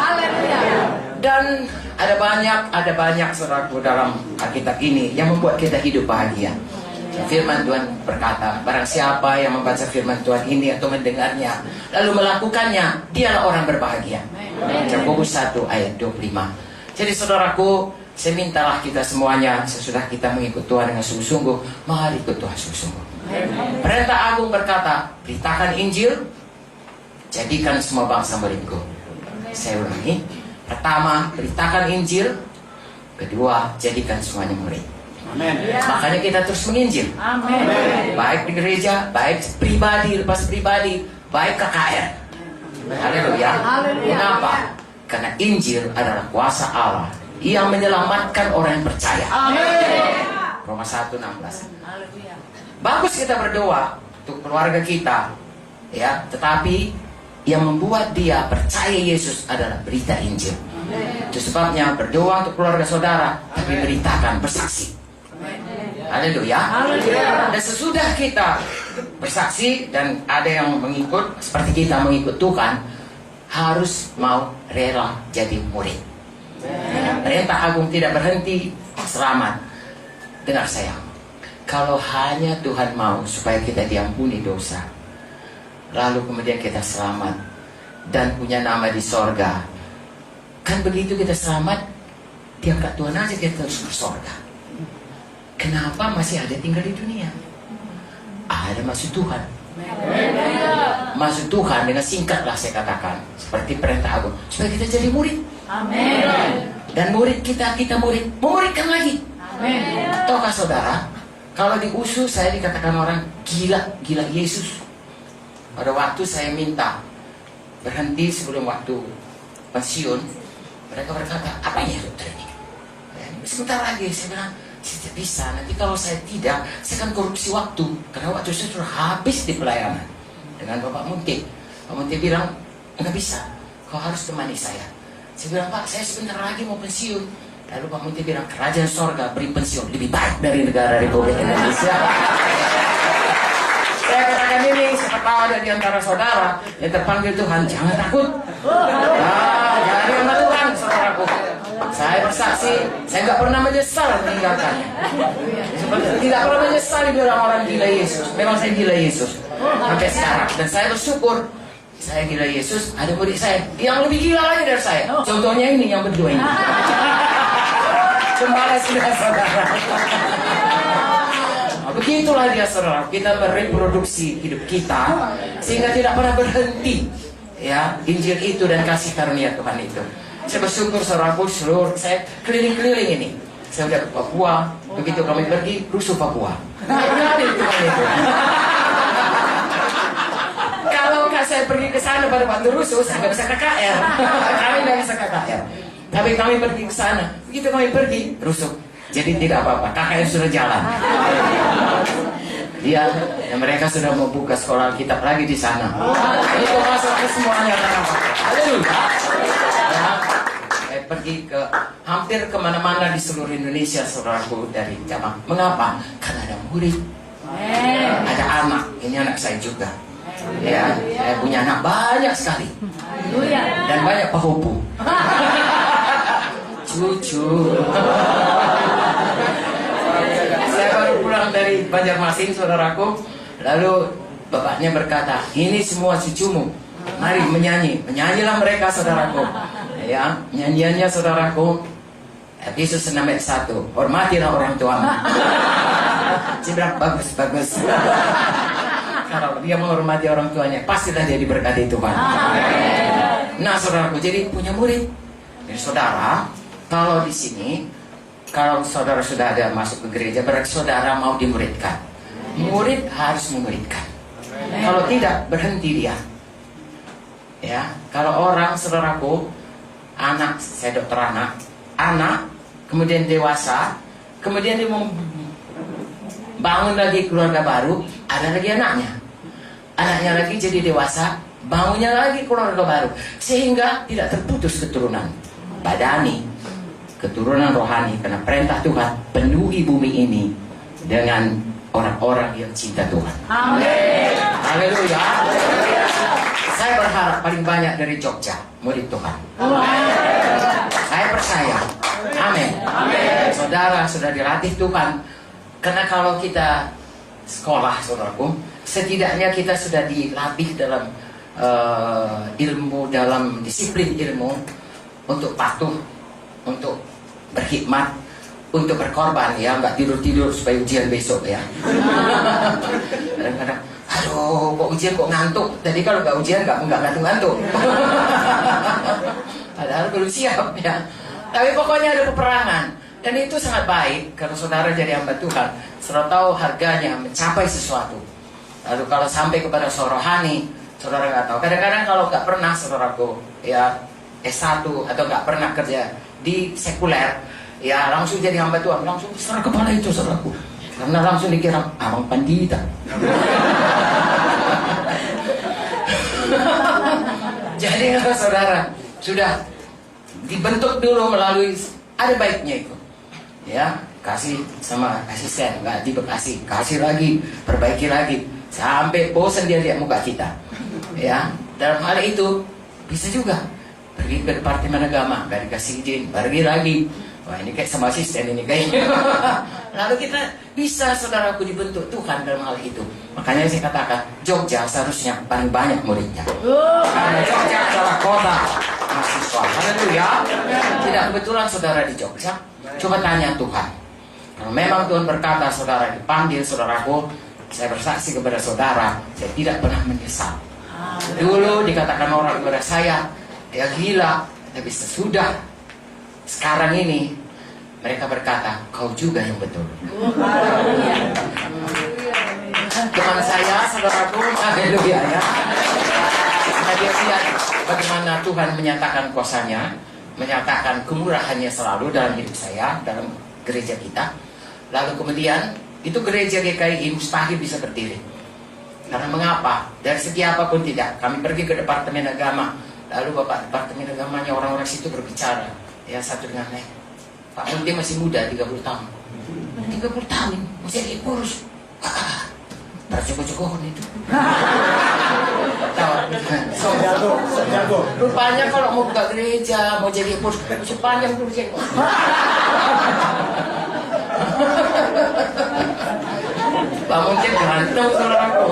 Dan ada banyak saudaraku dalam Alkitab ini yang membuat kita hidup bahagia. Firman Tuhan berkata, barang siapa yang membaca firman Tuhan ini atau mendengarnya lalu melakukannya, dialah orang berbahagia. Yakobus 1 ayat 25. Jadi saudaraku, saya mintalah kita semuanya sesudah kita mengikut Tuhan dengan sungguh-sungguh, mari ikut Tuhan sungguh-sungguh. Perintah agung berkata, beritakan Injil, jadikan semua bangsa muridku. Saya ulangi, pertama, beritakan Injil. Kedua, jadikan semuanya murid. Amen. Makanya kita terus menginjil. Amen. Baik di gereja, baik pribadi lepas pribadi, baik KKR. Haleluya. Kenapa? Karena Injil adalah kuasa Allah yang menyelamatkan orang yang percaya. Amen. Roma 1:16. Bagus kita berdoa untuk keluarga kita, ya. Tetapi yang membuat dia percaya Yesus adalah berita Injil. Itu sebabnya berdoa untuk keluarga saudara, tapi beritakan, bersaksi. Haleluya. Dan sesudah kita bersaksi dan ada yang mengikut seperti kita mengikut Tuhan, harus mau rela jadi murid. Perintah agung tidak berhenti, selamat. Dengar sayang, kalau hanya Tuhan mau supaya kita diampuni dosa, lalu kemudian kita selamat dan punya nama di sorga, kan begitu kita selamat, diangkat Tuhan aja kita terus ke sorga. Kenapa masih ada tinggal di dunia? Ada maksud Tuhan. Maksud Tuhan dengan singkatlah saya katakan, seperti perintah agung, supaya kita jadi murid. Amin. Dan murid kita murid, memuridkan lagi. Tahukah saudara, kalau di USU saya dikatakan orang gila Yesus. Pada waktu saya minta berhenti sebelum waktu pensiun, mereka berkata, apa ya dokter ini? Sebentar lagi, saya bilang, saya tidak bisa. Nanti kalau saya tidak, saya akan korupsi waktu. Karena waktu saya sudah habis di pelayanan. Dengan Bapak Munti. Pak Munti bilang, nggak bisa, kau harus temani saya. Saya bilang, Pak, saya sebentar lagi mau pensiun. Lalu Pak Munti bilang, kerajaan sorga beri pensiun lebih baik dari negara Republik Indonesia. Saya katakan ini, siapa tahu ada di antara saudara yang terpanggil Tuhan, jangan takut. Jangan sama Tuhan, saudaraku. Saya bersaksi, saya nggak pernah menyesal meninggalkannya. Tidak pernah menyesal dibilang orang gila Yesus. Memang saya gila Yesus sampai sekarang. Dan saya bersyukur, saya gila Yesus, ada murid saya yang lebih gila lagi dari saya. Contohnya ini, yang berdua ini. Kembali sudah saudara. Begitulah dia saudara, kita mereproduksi hidup kita sehingga tidak pernah berhenti, ya, Injil itu dan kasih karunia Tuhan itu. Saya bersyukur saudaraku, seluruh saya keliling-keliling ini. Saya udah ke Papua, begitu kami pergi rusuh Papua. Kali Tuhan itu. Kalau saya pergi ke sana pada waktu rusuh, saya nggak bisa KKR. Kami nggak bisa KKR. Tapi kami pergi ke sana, begitu kami pergi rusuh. Jadi tidak apa-apa, KKR sudah jalan. Ya, mereka sudah mau buka sekolah kitab lagi di sana. Itu masuk ke semuanya. Haleluya. Ya, saya pergi ke hampir kemana-mana di seluruh Indonesia, saudaraku, dari jamaah. Mengapa? Karena ada murid, ada anak. Ini anak saya juga. Ya, saya punya anak banyak sekali dan banyak pahupu. Cucu. Saya baru pulang dari Banjarmasin, saudaraku. Lalu bapaknya berkata, ini semua cucumu, mari menyanyi. Menyanyilah mereka, saudaraku. Ya, nyanyiannya saudaraku, Yesus 6 ayat 1, hormatilah orang tuamu. Saya bagus. Kalau dia menghormati orang tuanya, pastilah dia diberkati Tuhan. Nah, saudaraku, jadi punya murid. Jadi saudara, kalau di sini, kalau saudara sudah ada masuk ke gereja, berarti saudara mau dimuridkan. Murid harus memuridkan. Kalau tidak, berhenti dia. Ya, kalau orang, saudaraku, anak, saya dokter anak, kemudian dewasa, kemudian dia mau bangun lagi keluarga baru, ada lagi anaknya lagi jadi dewasa, bangunnya lagi keluarga baru, sehingga tidak terputus keturunan badani, keturunan rohani, karena perintah Tuhan penuhi bumi ini dengan orang-orang yang cinta Tuhan. Amin. Haleluya. Saya berharap paling banyak dari Jogja murid Tuhan. Saya percaya. Amin. Saudara sudah dilatih Tuhan. Karena kalau kita sekolah, saudaraku, setidaknya kita sudah dilatih dalam ilmu, dalam disiplin ilmu untuk patuh, untuk berkhidmat, untuk berkorban, ya, nggak tidur supaya ujian besok, ya. Kadang-kadang, aduh, kok ujian kok ngantuk. Jadi kalau nggak ujian nggak ngantuk. Padahal belum siap, ya. Tapi pokoknya ada peperangan. Dan itu sangat baik kalau saudara jadi hamba Tuhan. Saudara tahu harganya mencapai sesuatu. Lalu kalau sampai kepada rohani, saudara nggak tahu. Kadang-kadang kalau nggak pernah, saudaraku, ya S1 atau nggak pernah kerja di sekuler, ya langsung jadi hamba Tuhan, langsung besar kepala itu, saudaraku. Karena langsung dikira abang pandita. Jadi kalau saudara sudah dibentuk dulu melalui, ada baiknya itu. Ya, kasih sama asisten, nggak dikasih, kasih lagi, perbaiki lagi, sampai bosan dia lihat muka kita. Ya, dalam hal itu bisa juga pergi ke departemen agama, nggak dikasih izin, pergi lagi. Wah, ini kayak sama asisten ini kayaknya. Lalu kita bisa, saudaraku, dibentuk Tuhan dalam hal itu. Makanya saya katakan Jogja seharusnya paling banyak muridnya. Karena Jogja adalah kota mahasiswa. Haleluya. Tidak kebetulan saudara di Jogja. Coba tanya Tuhan. Kalau memang Tuhan berkata saudara dipanggil, saudaraku, saya bersaksi kepada saudara, saya tidak pernah menyesal. Dulu dikatakan orang kepada saya, ya gila, tapi sesudah sekarang ini Mereka berkata, kau juga yang betul. Teman saya, saudaraku, haleluya ya. Nah, dia lihat bagaimana Tuhan menyatakan kuasanya, menyatakan kemurahannya selalu dalam hidup saya, dalam gereja kita. Lalu kemudian, itu gereja GKI mustahil bisa berdiri. Karena mengapa? Dari segi apapun tidak. Kami pergi ke Departemen Agama. Lalu Bapak Departemen Agamanya, orang-orang situ berbicara. Ya, satu dengan lain. Pak Munti masih muda, 30 tahun. 30 tahun, masih jadi kurus. Tercukuh-cukuh itu. Santiago. Rupanya kalau mau buka gereja, mau jadi kurus, sepanjang tuh jenggot. Pak Munti ganteng, saudaraku.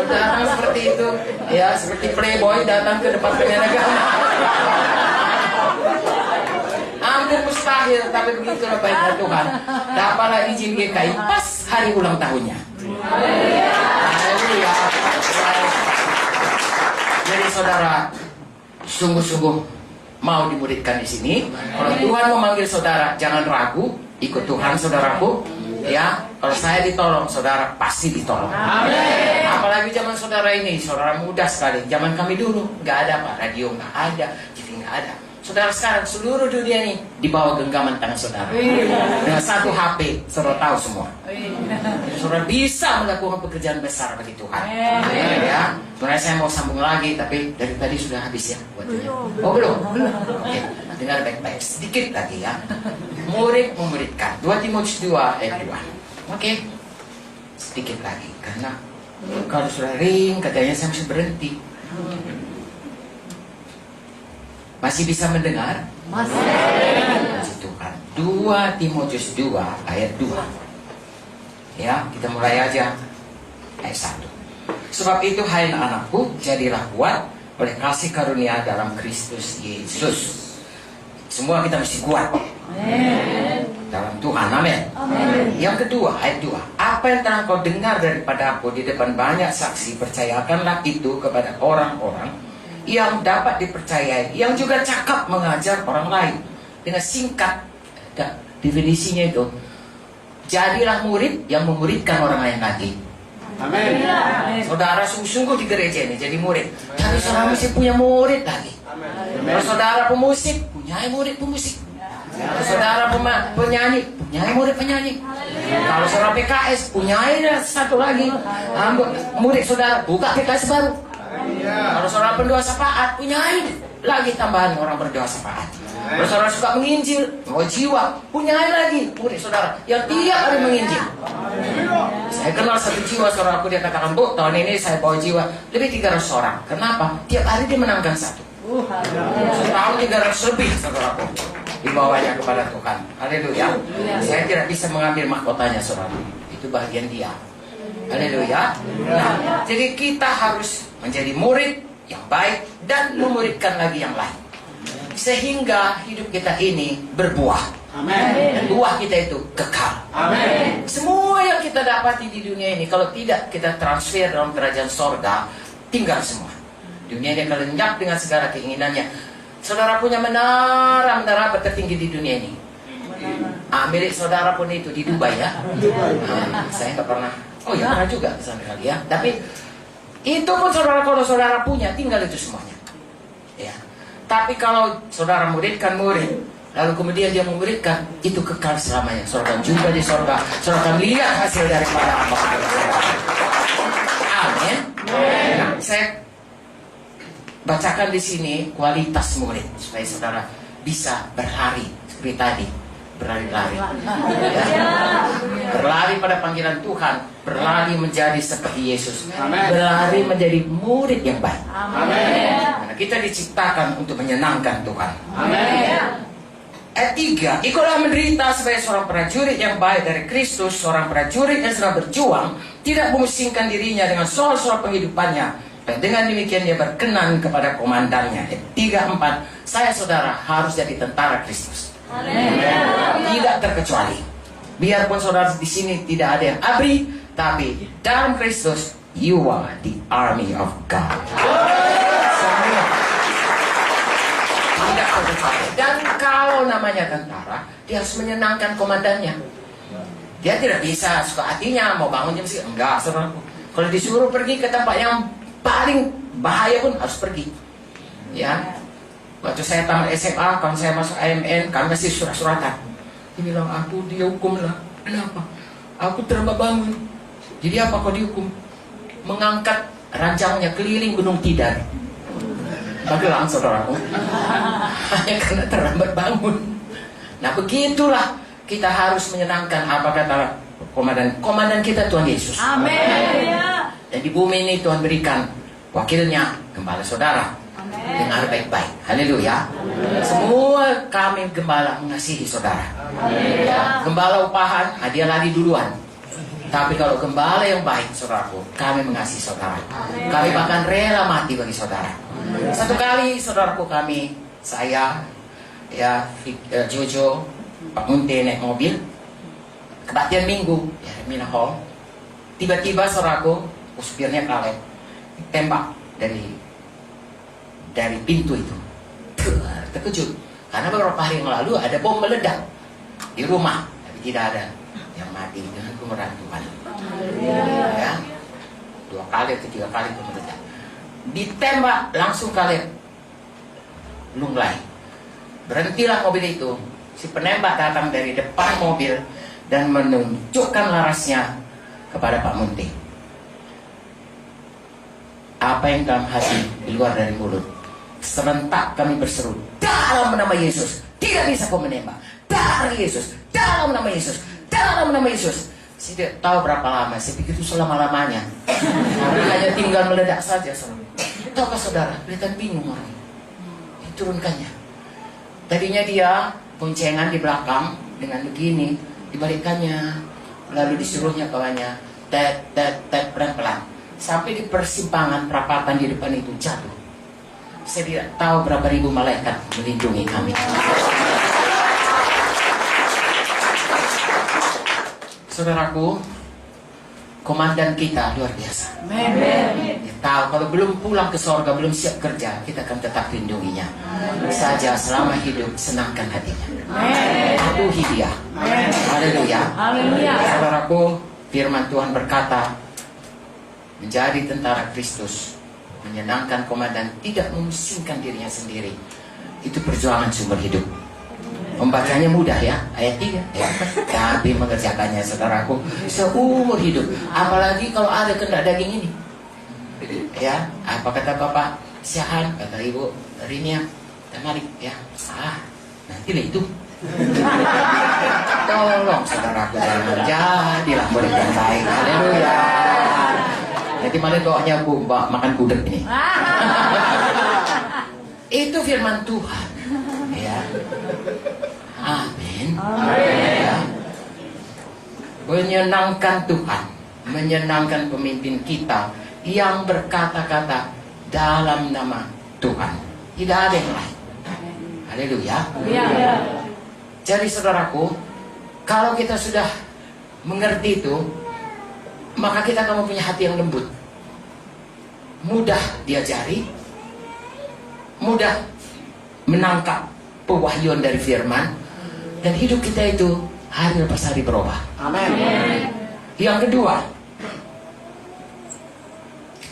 Datang seperti itu, ya seperti playboy datang ke Departemen Agama. Hampir mustahil, tapi begitulah baiknya Tuhan. Dapatlah izin GKI pas hari ulang tahunnya. Haleluya. Jadi saudara, sungguh-sungguh mau dimuridkan di sini. Kalau Tuhan memanggil saudara, jangan ragu, ikut Tuhan saudaraku. Ya, kalau saya ditolong, saudara pasti ditolong. Amin. Apalagi zaman saudara ini, saudara mudah sekali. Zaman kami dulu, nggak ada Pak, radio nggak ada, TV nggak ada. Saudara sekarang seluruh dunia ini di bawah genggaman tangan saudara. Dengan satu HP, saudara tahu semua. Saudara bisa melakukan pekerjaan besar bagi Tuhan. Ya, sebenarnya saya mau sambung lagi, tapi dari tadi sudah habis ya waktunya. Oh belum? Oke, dengar baik-baik sedikit lagi ya. Murid memuridkan. 2 Timotius 2 ayat 2. Oke, sedikit lagi karena kalau sudah ring katanya saya mesti berhenti. Masih bisa mendengar? Masih. Puji Tuhan. 2 Timotius 2 ayat 2. Ya, kita mulai aja ayat 1. Sebab itu hai anakku, jadilah kuat oleh kasih karunia dalam Kristus Yesus. Semua kita mesti kuat. Amen. Dalam Tuhan, amin. Yang kedua, ayat 2. Apa yang telah kau dengar daripada aku di depan banyak saksi, percayakanlah itu kepada orang-orang yang dapat dipercayai, yang juga cakap mengajar orang lain. Dengan singkat, definisinya itu, jadilah murid yang memuridkan orang lain lagi. Amin. Saudara sungguh-sungguh di gereja ini jadi murid, tapi saudara mesti punya murid lagi. Kalau saudara pemusik, punya murid pemusik. Kalau saudara penyanyi, punya murid penyanyi. Kalau saudara PKS, punya satu lagi murid saudara, buka PKS baru. Kalau saudara pendoa syafaat, punya lagi tambahan orang berdoa syafaat. Kalau saudara suka menginjil, mau jiwa, punya lagi murid saudara yang tiap hari menginjil. Saya kenal satu jiwa saudaraku, dia katakan, Bu, tahun ini saya bawa jiwa lebih 300 orang. Kenapa? Tiap hari dia menangkan satu. Setahun 300 lebih saudaraku dibawanya kepada Tuhan. Haleluya. Saya tidak bisa mengambil mahkotanya saudara. Itu bagian dia. Haleluya. Nah, jadi kita harus menjadi murid yang baik dan memuridkan lagi yang lain, sehingga hidup kita ini berbuah. Amin. Dan buah kita itu kekal. Amin. Semua yang kita dapati di dunia ini, kalau tidak kita transfer dalam kerajaan sorga, tinggal semua. Dunia ini akan lenyap dengan segala keinginannya. Saudara punya menara tertinggi di dunia ini. Milik saudara pun itu di Dubai ya. Saya nggak pernah. Oh ya, pernah juga ke sana kali ya. Tapi itu pun saudara, kalau saudara punya, tinggal itu semuanya. Ya. Tapi kalau saudara muridkan murid, lalu kemudian dia memuridkan, itu kekal selamanya. Saudara akan jumpa di sorga. Saudara akan lihat hasil daripada apa. Amin. Nah, saya bacakan di sini kualitas murid supaya saudara bisa berlari seperti tadi, berlari-lari, ya. Berlari pada panggilan Tuhan, berlari menjadi seperti Yesus, berlari menjadi murid yang baik. Karena kita diciptakan untuk menyenangkan Tuhan. Ayat 3, ikutlah menderita sebagai seorang prajurit yang baik dari Kristus, seorang prajurit yang sedang berjuang, tidak memusingkan dirinya dengan soal-soal penghidupannya. Dan dengan demikian dia berkenan kepada komandannya. 3, 4, saya saudara harus jadi tentara Kristus. Tidak terkecuali. Biarpun saudara di sini tidak ada yang abri, tapi dalam Kristus you are the army of God. Semua tidak terkecuali. Dan kalau Kalau namanya tentara, dia harus menyenangkan komandannya. Dia tidak bisa suka hatinya mau bangun jam segini. Enggak, saudaraku. Kalau disuruh pergi ke tempat yang paling bahaya pun harus pergi. Ya. Waktu saya tamat SMA, kalau saya masuk AMN, kami masih surat-suratan. Dia bilang, aku dihukum lah. Kenapa? Aku terlambat bangun. Jadi apa kau dihukum? Mengangkat ranjangnya keliling Gunung Tidar. Magelang, saudaraku. Hanya karena terlambat bangun. Nah, begitulah kita harus menyenangkan apa kata komandan. Komandan kita Tuhan Yesus. Amin. Dan di bumi ini Tuhan berikan wakilnya gembala saudara. Dengar baik-baik. Haleluya. Semua kami gembala mengasihi saudara. Gembala upahan, dia lari duluan. Tapi kalau gembala yang baik, saudaraku, kami mengasihi saudara. Kami bahkan rela mati bagi saudara. Satu kali, saudaraku, saya, Jojo, Pak Munte naik mobil, kebaktian minggu, ya, Mina Hall. Tiba-tiba, saudaraku, supirnya Kaleb, tembak dari pintu itu. Terkejut, karena beberapa hari yang lalu ada bom meledak di rumah, tapi tidak ada yang mati dengan kemurahan Tuhan. Ya, 2 kali atau 3 kali itu meledak. Ditembak langsung Kaleb lunglai. Berhentilah mobil itu. Si penembak datang dari depan mobil dan menunjukkan larasnya kepada Pak Munte. Apa yang dalam hati di luar dari mulut. Serentak kami berseru, dalam nama Yesus, tidak bisa kau menembak. Dalam Yesus, dalam nama Yesus, dalam nama Yesus. Saya tidak tahu berapa lama, saya pikir itu selama-lamanya. Hanya tinggal meledak saja. Tahukah saudara, kelihatan bingung orang. Turunkannya. Tadinya dia boncengan di belakang dengan begini, dibalikannya, lalu disuruhnya kawannya, tet pelan-pelan. Sampai di persimpangan perapatan di depan itu jatuh. Saya tidak tahu berapa ribu malaikat melindungi kami. Saudaraku, komandan kita luar biasa. Dia tahu kalau belum pulang ke sorga, belum siap kerja, kita akan tetap lindunginya. Saja selama hidup, senangkan hatinya. Patuhi dia. Haleluya. Saudaraku, firman Tuhan berkata, menjadi tentara Kristus, menyenangkan komandan, tidak memusingkan dirinya sendiri. Itu perjuangan seumur hidup. Membacanya mudah ya, ayat 3 ya. Tapi mengerjakannya, saudaraku, seumur hidup. Apalagi kalau ada kena daging ini. Ya, apa kata Bapak Syahan, kata Ibu Rinia, mari ya. Nantilah itu. Tolong saudaraku, jangan jadilah murid yang baik. Haleluya. Nanti malah doanya aku makan gudeg ini. Itu firman Tuhan. Ya. Amin. Ya. Menyenangkan Tuhan, menyenangkan pemimpin kita yang berkata-kata dalam nama Tuhan. Tidak ada yang lain. Haleluya. Jadi saudaraku, kalau kita sudah mengerti itu, maka kita akan mempunyai hati yang lembut, mudah diajari, mudah menangkap pewahyuan dari firman, dan hidup kita itu hari lepas hari berubah. Amin. Yang kedua,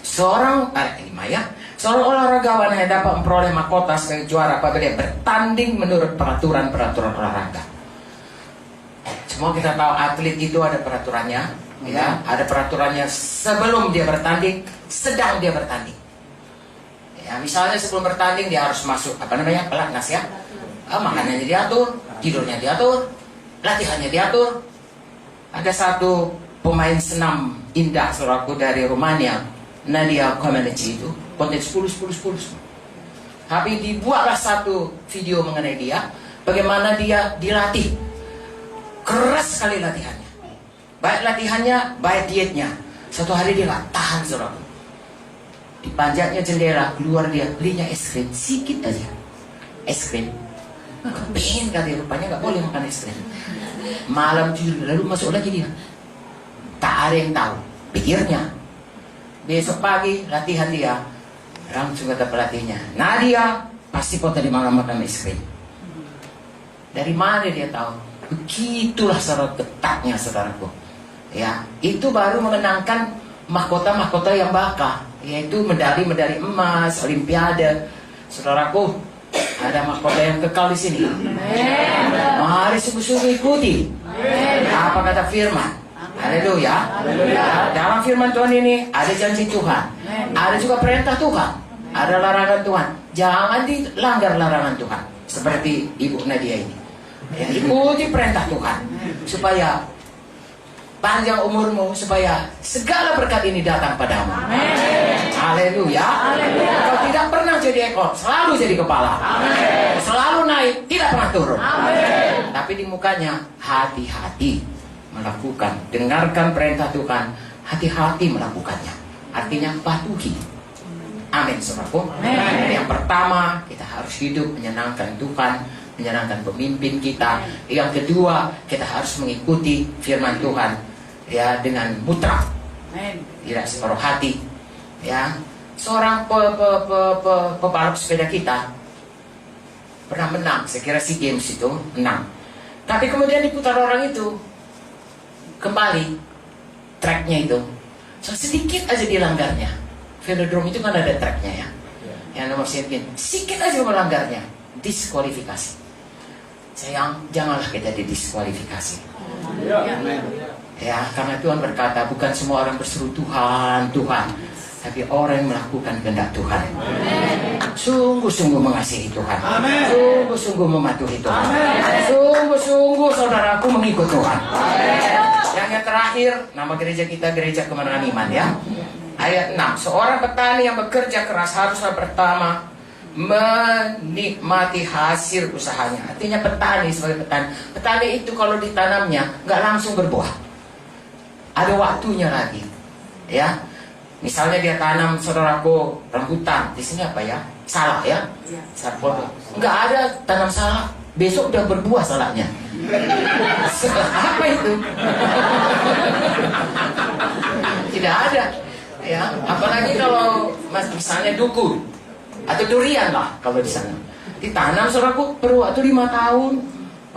seorang olahragawan yang dapat memperoleh mahkota sebagai juara apabila dia bertanding menurut peraturan olahraga. Semua kita tahu atlet itu ada peraturannya. Ya, ada peraturannya sebelum dia bertanding, sedang dia bertanding. Ya, misalnya sebelum bertanding dia harus masuk pelatnas ya. Makanannya diatur, tidurnya diatur, latihannya diatur. Ada satu pemain senam indah saudaraku dari Rumania, Nadia Comaneci itu, konten 10. Tapi dibuatlah satu video mengenai dia, bagaimana dia dilatih. Keras sekali latihannya. Baik latihannya, baik dietnya. Satu hari dia gak tahan saudara. Dipanjatnya jendela, keluar dia, belinya es krim, sedikit aja. Es krim. Kepingin kali, rupanya gak boleh makan es krim. Malam tidur, lalu masuk lagi dia. Tak ada yang tahu, pikirnya. Besok pagi, latihan dia. Langsung kata pelatihnya, Nadia, pasti kau tadi malam makan es krim. Dari mana dia tahu? Begitulah saudara ketatnya saudaraku. Ya, itu baru mengenangkan mahkota-mahkota yang bakal, yaitu medali-medali emas, olimpiade. Saudaraku, ada mahkota yang kekal di sini. Mari sungguh-sungguh ikuti apa kata firman. Haleluya. Dalam firman Tuhan ini ada janji Tuhan, ada juga perintah Tuhan, ada larangan Tuhan. Jangan dilanggar larangan Tuhan. Seperti Ibu Nadia ini, ya, ikuti perintah Tuhan supaya panjang umurmu, supaya segala berkat ini datang padamu. Haleluya. Kau tidak pernah jadi ekor, selalu jadi kepala. Selalu naik, tidak pernah turun. Tapi di mukanya hati-hati melakukan, dengarkan perintah Tuhan, hati-hati melakukannya. Artinya patuhi. Amin, saudaraku. Yang pertama, kita harus hidup menyenangkan Tuhan, menyenangkan pemimpin kita. Yang kedua, kita harus mengikuti firman Tuhan, ya, dengan mutlak, tidak separuh hati. Ya, seorang pebalap sepeda kita pernah menang, saya kira SEA Games itu menang. Tapi kemudian diputar orang itu kembali tracknya itu, so, sedikit aja dilanggarnya. Velodrome itu kan ada tracknya ya, yang nomor sekian, sedikit aja melanggarnya, diskualifikasi. Sayang, janganlah kita didiskualifikasi. Ya, karena Tuhan berkata, bukan semua orang berseru Tuhan, Tuhan, tapi orang yang melakukan kehendak Tuhan. Sungguh-sungguh mengasihi Tuhan. Sungguh-sungguh mematuhi Tuhan. Sungguh-sungguh saudaraku mengikut Tuhan. Yang terakhir, nama gereja kita Gereja Kemenangan Iman ya. Ayat 6, seorang petani yang bekerja keras haruslah pertama menikmati hasil usahanya. Artinya petani sebagai petani, petani itu kalau ditanamnya nggak langsung berbuah, ada waktunya lagi. Ya, misalnya dia tanam, saudaraku, rambutan, di sini apa ya, salak ya, salak, nggak ada tanam salak, besok udah berbuah salaknya. Apa itu? Tidak ada. Ya, apalagi kalau misalnya duku atau durian lah, kalau di sana ditanam, saudaraku, perlu waktu 5 tahun,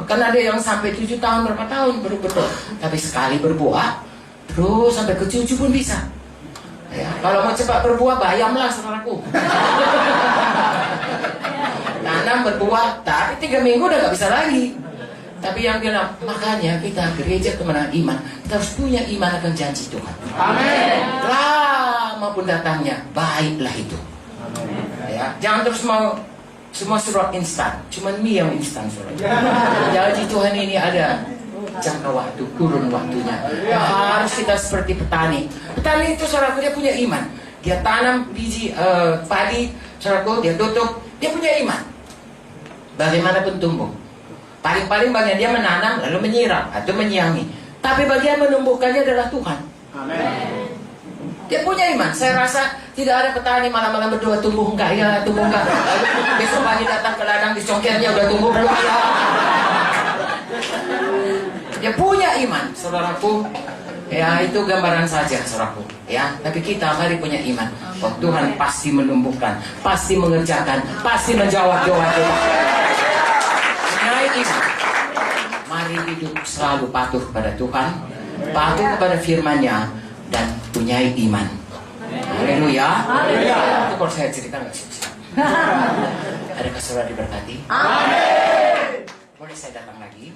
bahkan ada yang sampai 7 tahun, berapa tahun baru berbuah. Tapi sekali berbuah, terus sampai ke cucu pun bisa. Ya, kalau mau cepat berbuah, bayamlah, saudaraku. Tanam berbuah, tapi 3 minggu udah gak bisa lagi. Tapi yang bilang, makanya kita Gereja Kemenangan Iman, kita harus punya iman akan janji Tuhan. Amin. Lama pun datangnya, baiklah itu. Ya, jangan terus mau semua surat instan, cuman mie yang instan, saudara. Janji Tuhan ini ada jangka waktu, kurun waktunya. Harus kita seperti petani. Petani itu, saudara, dia punya iman. Dia tanam biji padi, saudara, dia tutup, dia punya iman. Bagaimanapun tumbuh. Paling-paling bagian dia menanam lalu menyiram atau menyiangi. Tapi bagian menumbuhkannya adalah Tuhan. Amin. Dia punya iman. Saya rasa tidak ada petani malam-malam berdoa tumbuh enggak ya, tumbuh enggak. Lalu besok pagi datang ke ladang dicongkelnya udah tumbuh belum ya. Dia punya iman, saudaraku. Ya, itu gambaran saja, saudaraku. Ya, tapi kita mari punya iman. Oh, Tuhan pasti menumbuhkan, pasti mengerjakan, pasti menjawab doa kita. Mari hidup selalu patuh kepada Tuhan, patuh kepada firman-Nya, dan punyai iman. Haleluya. Itu kalau saya cerita nggak susah. Adakah saudara diberkati? Amin. Boleh saya datang lagi?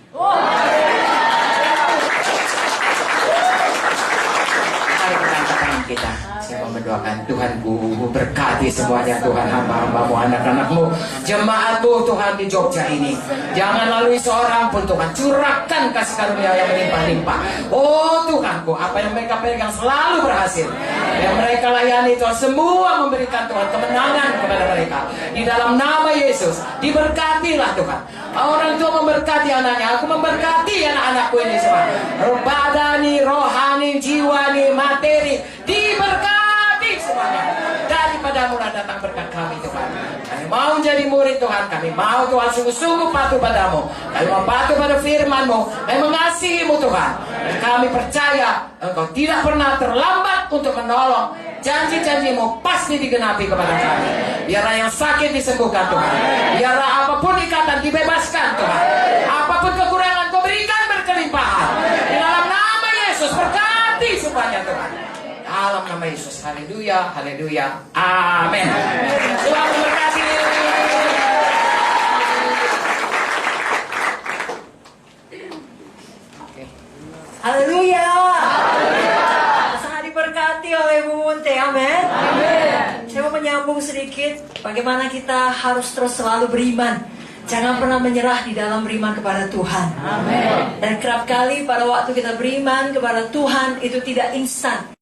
Mari kita angkat tangan kita. Saya mau mendoakan, Tuhanku berkati semuanya, Tuhan, hamba-hambamu, anak-anakmu, jemaatmu, Tuhan, di Jogja ini. Jangan lalui seorang pun, Tuhan, curahkan kasih karunia yang melimpah-limpah. Oh Tuhanku, apa yang mereka pegang selalu berhasil. Yang mereka layani, Tuhan, semua memberikan, Tuhan, kemenangan kepada mereka. Di dalam nama Yesus, diberkatilah, Tuhan. Orang tua memberkati anaknya, aku memberkati anak-anakku ini semua. Badani, rohani, jiwani, materi, diberkati semuanya. Daripada mula datang berkat kami, Tuhan. Kami mau jadi murid, Tuhan. Kami mau, Tuhan, sungguh-sungguh patuh padamu. Kami mau patuh pada firman-Mu. Kami mengasihi-Mu, Tuhan. Dan kami percaya Engkau tidak pernah terlambat untuk menolong Janji-janji-Mu pasti digenapi kepada kami. Biarlah yang sakit disembuhkan Tuhan. Biarlah apapun ikatan dibebaskan Tuhan. Apapun kekurangan Kau berikan berkelimpahan. Di dalam nama Yesus berkati semuanya Tuhan. Dalam nama Yesus. Haleluya, haleluya. Amin. Tuhan memberkati. Haleluya. Sangat diberkati oleh Bu Munte. Amin. Saya mau menyambung sedikit bagaimana kita harus terus selalu beriman. Jangan pernah menyerah di dalam beriman kepada Tuhan. Amin. Dan kerap kali pada waktu kita beriman kepada Tuhan itu tidak instan.